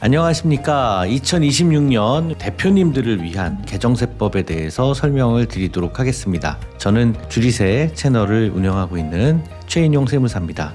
안녕하십니까. 2026년 대표님들을 위한 개정세법에 대해서 설명을 드리도록 하겠습니다. 저는 주리세 채널을 운영하고 있는 최인용 세무사입니다.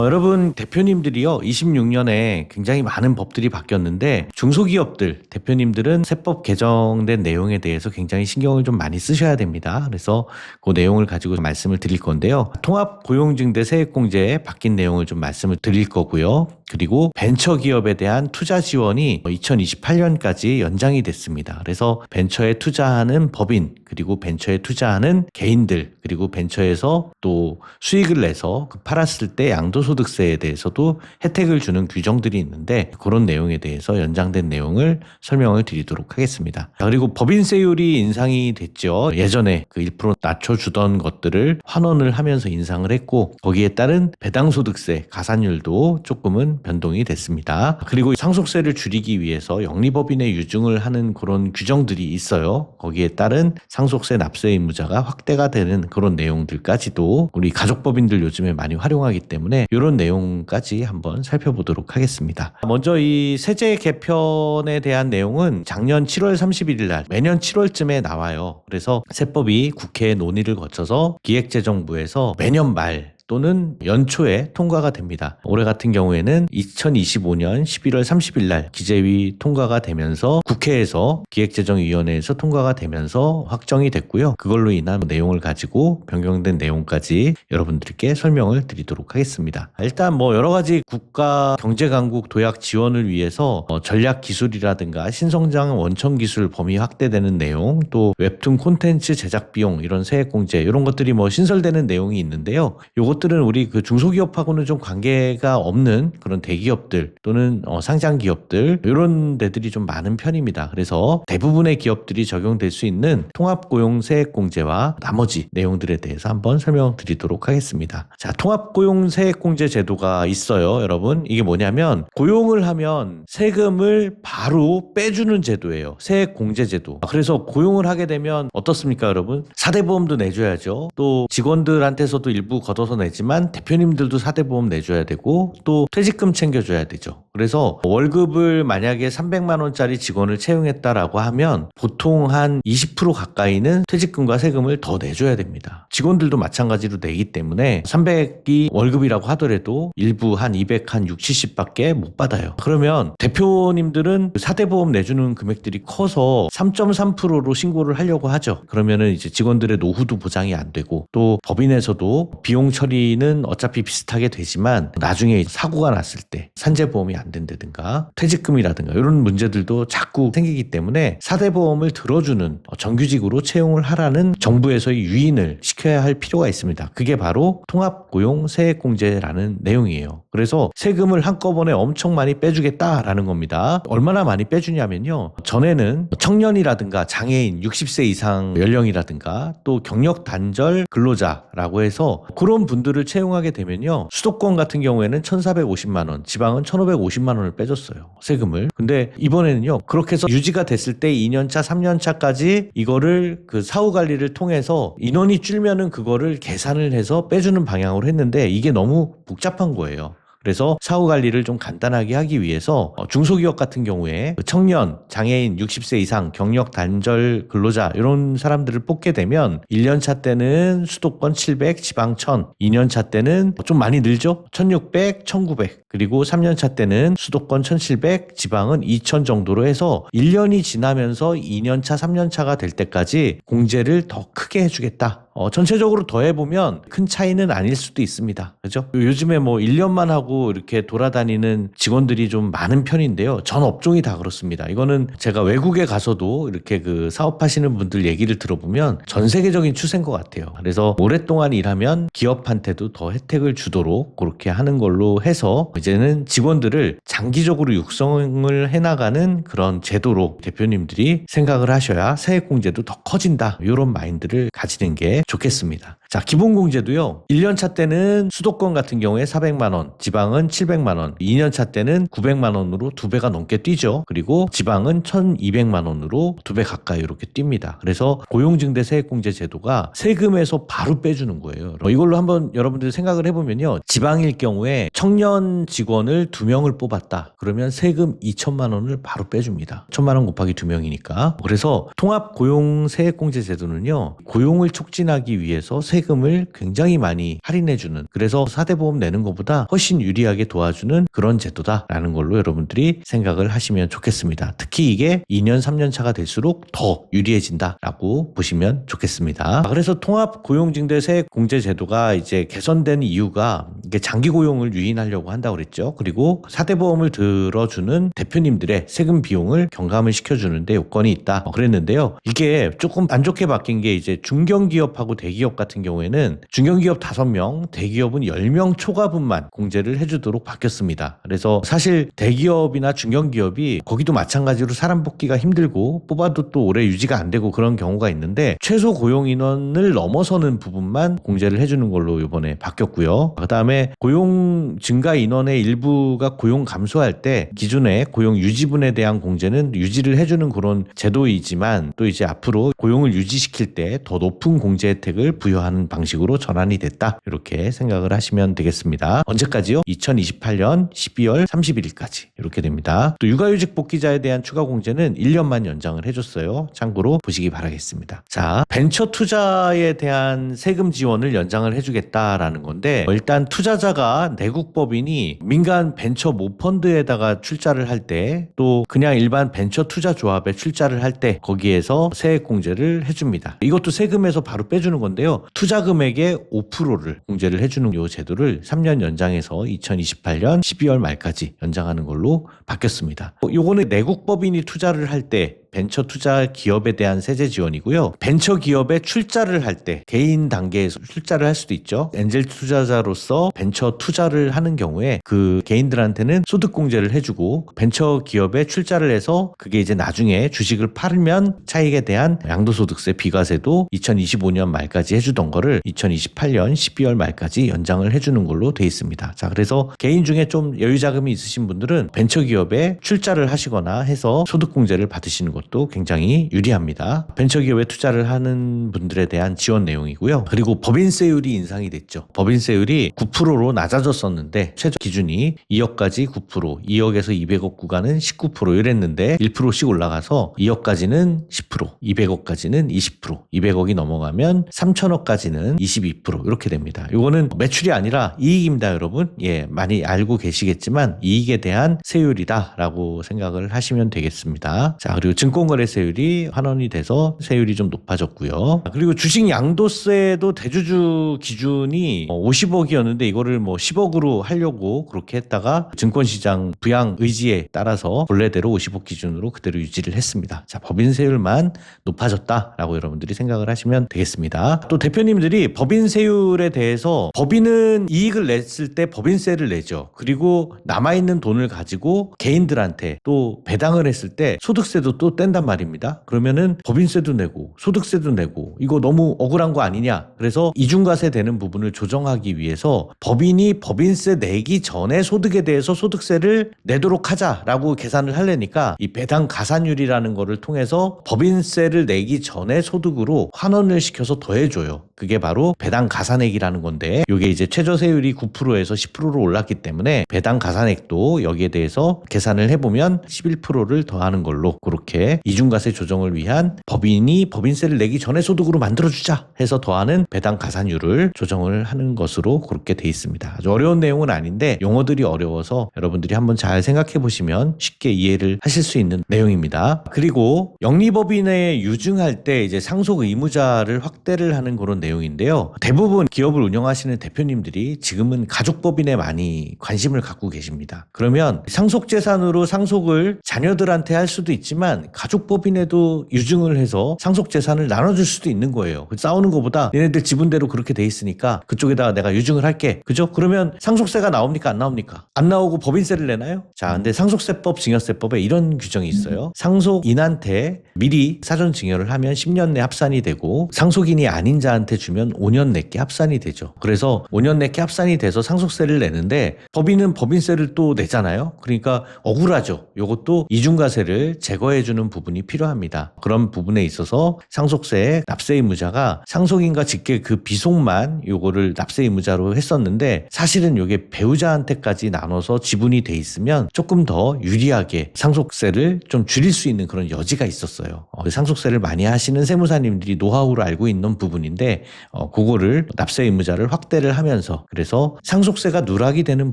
여러분, 대표님들이요 26년에 굉장히 많은 법들이 바뀌었는데 중소기업들 대표님들은 세법 개정된 내용에 대해서 굉장히 신경을 좀 많이 쓰셔야 됩니다. 그래서 그 내용을 가지고 말씀을 드릴 건데요. 통합고용증대 세액공제에 바뀐 내용을 좀 말씀을 드릴 거고요. 그리고 벤처기업에 대한 투자 지원이 2028년까지 연장이 됐습니다. 그래서 벤처에 투자하는 법인, 그리고 벤처에 투자하는 개인들, 그리고 벤처에서 또 수익을 내서 팔았을 때 양도소득세에 대해서도 혜택을 주는 규정들이 있는데 그런 내용에 대해서 연장된 내용을 설명을 드리도록 하겠습니다. 그리고 법인세율이 인상이 됐죠. 예전에 그 1% 낮춰주던 것들을 환원을 하면서 인상을 했고 거기에 따른 배당소득세 가산율도 조금은 변동이 됐습니다. 그리고 상속세를 줄이기 위해서 영리법인의 유증을 하는 그런 규정들이 있어요. 거기에 따른 상속세 납세 의무자가 확대가 되는 그런 내용들까지도 우리 가족법인들 요즘에 많이 활용하기 때문에 이런 내용까지 한번 살펴보도록 하겠습니다. 먼저 이 세제 개편에 대한 내용은 작년 7월 31일 날 매년 7월쯤에 나와요. 그래서 세법이 국회 논의를 거쳐서 기획재정부에서 매년 말 또는 연초에 통과가 됩니다. 올해 같은 경우에는 2025년 11월 30일 날 기재위 통과가 되면서 국회에서 기획재정위원회에서 통과가 되면서 확정이 됐고요. 그걸로 인한 내용을 가지고 변경된 내용까지 여러분들께 설명을 드리도록 하겠습니다. 일단 여러 가지 국가 경제강국 도약 지원을 위해서 전략 기술이라든가 신성장 원천 기술 범위 확대되는 내용, 또 웹툰 콘텐츠 제작 비용 이런 세액공제 이런 것들이 신설되는 내용이 있는데요. 요것들은 우리 그 중소기업하고는 좀 관계가 없는 그런 대기업들 또는 상장 기업들 이런 데들이 좀 많은 편입니다. 그래서 대부분의 기업들이 적용될 수 있는 통합고용 세액공제와 나머지 내용들에 대해서 한번 설명드리도록 하겠습니다. 자, 통합고용 세액공제 제도가 있어요, 여러분. 이게 뭐냐면 고용을 하면 세금을 바로 빼주는 제도예요. 세액공제 제도. 그래서 고용을 하게 되면 어떻습니까, 여러분? 사대보험도 내줘야죠. 또 직원들한테서도 일부 걷어서 내지만 대표님들도 사대보험 내줘야 되고 또 퇴직금 챙겨줘야 되죠. 그래서 월급을 만약에 300만 원짜리 직원을 채용했다라고 하면 보통 한 20% 가까이는 퇴직금과 세금을 더 내줘야 됩니다. 직원들도 마찬가지로 내기 때문에 300이 월급이라고 하더라도 일부 한 200, 한 60, 70밖에 못 받아요. 그러면 대표님들은 사대보험 내주는 금액들이 커서 3.3%로 신고를 하려고 하죠. 그러면은 이제 직원들의 노후도 보장이 안 되고 또 법인에서도 비용 처리는 어차피 비슷하게 되지만 나중에 사고가 났을 때 산재보험이 안 된다든가 퇴직금이라든가 이런 문제들도 자꾸 생기기 때문에 사대보험을 들어주는 정규직으로 채용을 하라는 정부에서의 유인을 시켜야 할 필요가 있습니다. 그게 바로 통합고용 세액공제라는 내용이에요. 그래서 세금을 한꺼번에 엄청 많이 빼주겠다라는 겁니다. 얼마나 많이 빼주냐면요. 전에는 청년이라든가 장애인 60세 이상 연령이라든가 또 경력 단절 근로자라고 해서 그런 분들을 채용하게 되면요. 수도권 같은 경우에는 1,450만 원, 지방은 1,550만 원을 빼줬어요. 세금을. 근데 이번에는요. 그렇게 해서 유지가 됐을 때 2년차, 3년차까지 이거를 그 사후 관리를 통해서 인원이 줄면은 그거를 계산을 해서 빼주는 방향으로 했는데 이게 너무 복잡한 거예요. 그래서 사후 관리를 좀 간단하게 하기 위해서 중소기업 같은 경우에 청년, 장애인 60세 이상, 경력 단절 근로자 이런 사람들을 뽑게 되면 1년차 때는 수도권 700, 지방 1000, 2년차 때는 좀 많이 늘죠? 1600, 1900 그리고 3년차 때는 수도권 1700, 지방은 2000 정도로 해서 1년이 지나면서 2년차, 3년차가 될 때까지 공제를 더 크게 해주겠다. 전체적으로 더해보면 큰 차이는 아닐 수도 있습니다. 그죠? 요즘에 1년만 하고 이렇게 돌아다니는 직원들이 좀 많은 편인데요. 전 업종이 다 그렇습니다. 이거는 제가 외국에 가서도 이렇게 그 사업하시는 분들 얘기를 들어보면 전 세계적인 추세인 것 같아요. 그래서 오랫동안 일하면 기업한테도 더 혜택을 주도록 그렇게 하는 걸로 해서 이제는 직원들을 장기적으로 육성을 해나가는 그런 제도로 대표님들이 생각을 하셔야 세액공제도 더 커진다. 이런 마인드를 가지는 게 좋겠습니다. 자, 기본공제도요. 1년차 때는 수도권 같은 경우에 400만 원, 지방은 700만 원, 2년차 때는 900만 원으로 2배가 넘게 뛰죠. 그리고 지방은 1,200만 원으로 2배 가까이 이렇게 뜁니다. 그래서 고용증대 세액공제 제도가 세금에서 바로 빼주는 거예요. 이걸로 한번 여러분들 생각을 해보면요. 지방일 경우에 청년 직원을 2명을 뽑았다. 그러면 세금 2천만 원을 바로 빼줍니다. 1,000만 원 곱하기 2명이니까. 그래서 통합고용 세액공제 제도는요. 고용을 촉진하기 위해서 세금을 굉장히 많이 할인해주는, 그래서 4대 보험 내는 것보다 훨씬 유리하게 도와주는 그런 제도다라는 걸로 여러분들이 생각을 하시면 좋겠습니다. 특히 이게 2년, 3년 차가 될수록 더 유리해진다라고 보시면 좋겠습니다. 그래서 통합고용증대 세액공제 제도가 이제 개선된 이유가 이게 장기 고용을 유인하려고 한다고 그랬죠. 그리고 4대 보험을 들어주는 대표님들의 세금 비용을 경감을 시켜주는데 요건이 있다 그랬는데요. 이게 조금 안 좋게 바뀐 게 이제 중견기업하고 대기업 같은 경우에는 중견기업 5명, 대기업은 10명 초과분만 공제를 해주도록 바뀌었습니다. 그래서 사실 대기업이나 중견기업이 거기도 마찬가지로 사람 뽑기가 힘들고 뽑아도 또 오래 유지가 안 되고 그런 경우가 있는데 최소 고용 인원을 넘어서는 부분만 공제를 해주는 걸로 이번에 바뀌었고요. 그다음에 고용 증가 인원의 일부가 고용 감소할 때 기존의 고용 유지분에 대한 공제는 유지를 해주는 그런 제도이지만 또 이제 앞으로 고용을 유지시킬 때 더 높은 공제 혜택을 부여하는 방식으로 전환이 됐다. 이렇게 생각을 하시면 되겠습니다. 언제까지요? 2028년 12월 31일까지 이렇게 됩니다. 또 육아휴직 복귀자에 대한 추가 공제는 1년만 연장을 해줬어요. 참고로 보시기 바라겠습니다. 자, 벤처 투자에 대한 세금 지원을 연장을 해주겠다라는 건데 일단 투자자가 내국법인이 민간 벤처 모펀드에다가 출자를 할 때 또 그냥 일반 벤처 투자 조합에 출자를 할 때 거기에서 세액 공제를 해줍니다. 이것도 세금에서 바로 빼주는 건데요. 투자 금액의 5%를 공제를 해주는 이 제도를 3년 연장해서 2028년 12월 말까지 연장하는 걸로 바뀌었습니다. 요거는 내국법인이 투자를 할 때 벤처 투자 기업에 대한 세제 지원이고요. 벤처 기업에 출자를 할 때 개인 단계에서 출자를 할 수도 있죠. 엔젤 투자자로서 벤처 투자를 하는 경우에 그 개인들한테는 소득 공제를 해주고 벤처 기업에 출자를 해서 그게 이제 나중에 주식을 팔면 차익에 대한 양도소득세 비과세도 2025년 말까지 해주던 거를 2028년 12월 말까지 연장을 해주는 걸로 돼 있습니다. 자, 그래서 개인 중에 좀 여유 자금이 있으신 분들은 벤처 기업에 출자를 하시거나 해서 소득 공제를 받으시는 것 도 굉장히 유리합니다. 벤처기업에 투자를 하는 분들에 대한 지원 내용이고요. 그리고 법인세율이 인상이 됐죠. 법인세율이 9%로 낮아졌었는데 최저 기준이 2억까지 9%, 2억에서 200억 구간은 19% 이랬는데 1%씩 올라가서 2억까지는 10%, 200억까지는 20%, 200억이 넘어가면 3천억까지는 22% 이렇게 됩니다. 이거는 매출이 아니라 이익입니다, 여러분. 예, 많이 알고 계시겠지만 이익에 대한 세율이다라고 생각을 하시면 되겠습니다. 자, 그리고 증권거래세율이 환원이 돼서 세율이 좀 높아졌고요. 그리고 주식 양도세도 대주주 기준이 50억이었는데 이거를 뭐 10억으로 하려고 그렇게 했다가 증권시장 부양 의지에 따라서 본래대로 50억 기준으로 그대로 유지를 했습니다. 자, 법인세율만 높아졌다라고 여러분들이 생각을 하시면 되겠습니다. 또 대표님들이 법인세율에 대해서 법인은 이익을 냈을 때 법인세를 내죠. 그리고 남아있는 돈을 가지고 개인들한테 또 배당을 했을 때 소득세도 또 뗀단 말입니다. 그러면은 법인세도 내고 소득세도 내고 이거 너무 억울한 거 아니냐. 그래서 이중과세 되는 부분을 조정하기 위해서 법인이 법인세 내기 전에 소득에 대해서 소득세를 내도록 하자라고 계산을 하려니까 이 배당 가산율이라는 거를 통해서 법인세를 내기 전에 소득으로 환원을 시켜서 더해줘요. 그게 바로 배당 가산액이라는 건데 이게 이제 최저세율이 9%에서 10%로 올랐기 때문에 배당 가산액도 여기에 대해서 계산을 해보면 11%를 더하는 걸로 그렇게 이중과세 조정을 위한 법인이 법인세를 내기 전에 소득으로 만들어주자 해서 더하는 배당 가산율을 조정을 하는 것으로 그렇게 돼 있습니다. 아주 어려운 내용은 아닌데 용어들이 어려워서 여러분들이 한번 잘 생각해 보시면 쉽게 이해를 하실 수 있는 내용입니다. 그리고 영리법인에 유증할 때 이제 상속 의무자를 확대를 하는 그런 내용인데요. 대부분 기업을 운영하시는 대표님들이 지금은 가족법인에 많이 관심을 갖고 계십니다. 그러면 상속재산으로 상속을 자녀들한테 할 수도 있지만 가족법인에도 유증을 해서 상속재산을 나눠줄 수도 있는 거예요. 싸우는 것보다 얘네들 지분대로 그렇게 돼 있으니까 그쪽에다가 내가 유증을 할게. 그죠? 그러면 상속세가 나옵니까? 안 나옵니까? 안 나오고 법인세를 내나요? 자, 근데 상속세법, 증여세법에 이런 규정이 있어요. 상속인한테 미리 사전 증여를 하면 10년 내 합산이 되고 상속인이 아닌 자한테 주면 5년 내게 합산이 되죠. 그래서 5년 내게 합산이 돼서 상속세를 내는데 법인은 법인세를 또 내잖아요. 그러니까 억울하죠. 요것도 이중과세를 제거해주는 부분이 필요합니다. 그런 부분에 있어서 상속세 납세 의무자가 상속인과 직계 그 비속만 요거를 납세 의무자로 했었는데 사실은 요게 배우자한테까지 나눠서 지분이 돼 있으면 조금 더 유리하게 상속세를 좀 줄일 수 있는 그런 여지가 있었어요. 상속세를 많이 하시는 세무사님들이 노하우를 알고 있는 부분인데 그거를 납세 의무자를 확대를 하면서 그래서 상속세가 누락이 되는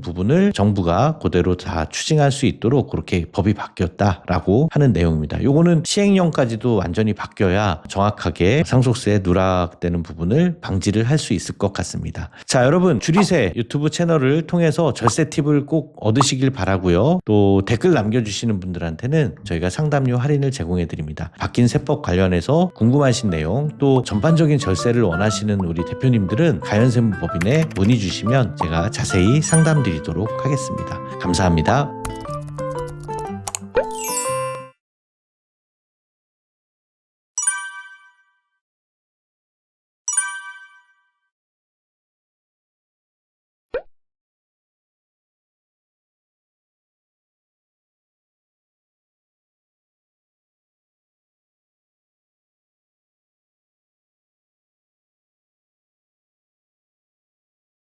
부분을 정부가 그대로 다 추징할 수 있도록 그렇게 법이 바뀌었다라고 하는 내용입니다. 요거는 시행령까지도 완전히 바뀌어야 정확하게 상속세 누락되는 부분을 방지를 할 수 있을 것 같습니다. 자, 여러분 주리세 유튜브 채널을 통해서 절세 팁을 꼭 얻으시길 바라고요. 또 댓글 남겨주시는 분들한테는 저희가 상담료 할인을 제공해 드립니다. 바뀐 세법 관련해서 궁금하신 내용 또 전반적인 절세를 원하시는 우리 대표님들은 가연세무법인에 문의 주시면 제가 자세히 상담 드리도록 하겠습니다. 감사합니다.